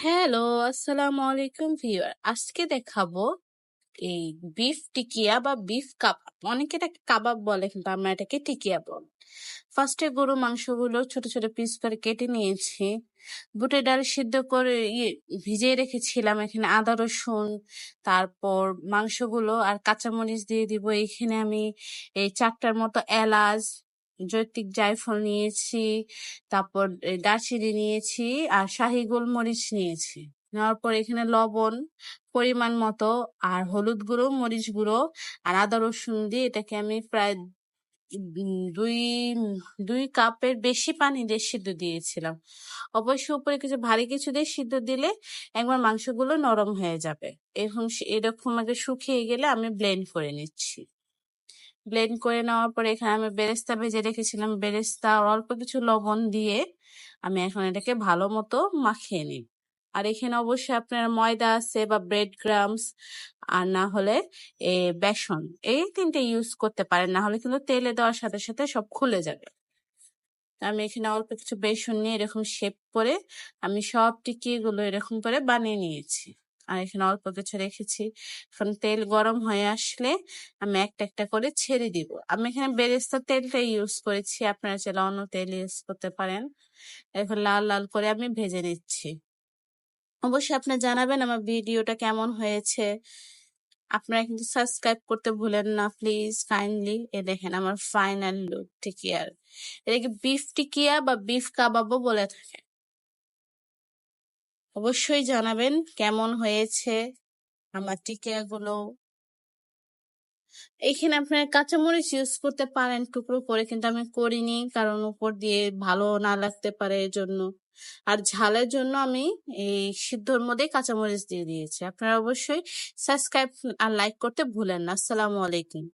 Hello, আসসালামু আলাইকুম viewer. আজকে দেখাবো এই বিফ টিকিয়া বা বিফ কাবাব। অনেকে এটাকে কাবাব বলে কিন্তু আমরা এটাকে টিকিয়া বলি। ফার্স্টে গরু মাংসগুলো ছোট ছোট পিস করে কেটে নিয়েছি। বুটের ডাল সিদ্ধ করে ভিজিয়ে রেখেছিলাম। এখানে আদা রসুন, তারপর মাংসগুলো আর কাঁচামরিচ দিয়ে দিব। এখানে আমি এই 4টার মতো এলাচ, জৈত্রিক জায়ফল নিয়েছি, তারপর দারচিনি নিয়েছি আর শাহি গোলমরিচ নিয়েছি। নেওয়ার পর এখানে লবণ পরিমাণ মতো আর হলুদ গুঁড়ো, মরিচ গুঁড়ো আর আদা রসুন দিয়ে এটাকে আমি প্রায় দুই দুই কাপের বেশি পানি দিয়ে সিদ্ধ দিয়েছিলাম। অবশ্যই উপরে কিছু ভারী কিছু দিয়ে সিদ্ধ দিলে একবার মাংসগুলো নরম হয়ে যাবে। এরকম আগে শুকিয়ে গেলে আমি ব্লেন্ড করে নিচ্ছি। ব্লেন্ড করে নেওয়ার পরে এখানে আমি বেরেস্তা ভেজে রেখেছিলাম। বেরেস্তা আর অল্প কিছু লবণ দিয়ে আমি এখন এটাকে ভালো মতো মাখিয়ে নিই। আর এখানে অবশ্যই আপনার ময়দা আছে বা ব্রেড ক্রামস আর না হলে বেসন, এই 3টে ইউজ করতে পারেন, না হলে কিন্তু তেলে দেওয়ার সাথে সাথে সব খুলে যাবে। আমি এখানে অল্প কিছু বেসন নিয়ে এরকম শেপ করে আমি সব টিকিগুলো এরকম করে বানিয়ে নিয়েছি। আর এখানে অল্প কিছু রেখেছি। এখন তেল গরম হয়ে আসলে আমি একটা একটা করে ছেড়ে দিব। আমি এখানে বেরেস্তা তেলটা ইউজ করেছি, আপনারা চাইলে অন্য তেল ইউজ করতে পারেন। এখন লাল লাল করে আমি ভেজে নিচ্ছি। অবশ্যই আপনি জানাবেন আমার ভিডিওটা কেমন হয়েছে। আপনারা কিন্তু সাবস্ক্রাইব করতে ভুলেন না প্লিজ, কাইন্ডলি। দেখেন আমার ফাইনাল লুক টিকিয়ার। এটাকে বিফ টিকিয়া বা বিফ কাবাবও বলে থাকে। অবশ্যই জানাবেন কেমন হয়েছে আমার টিকিয়া গুলো। এখানে আপনার কাঁচামরিচ ইউজ করতে পারেন টুকরো করে, কিন্তু আমি করিনি কারণ উপর দিয়ে ভালো না লাগতে পারে এর জন্য। আর ঝালের জন্য আমি এই সিদ্ধর মধ্যে কাঁচামরিচ দিয়ে দিয়েছি। আপনারা অবশ্যই সাবস্ক্রাইব আর লাইক করতে ভুলেন না। আসসালামু আলাইকুম।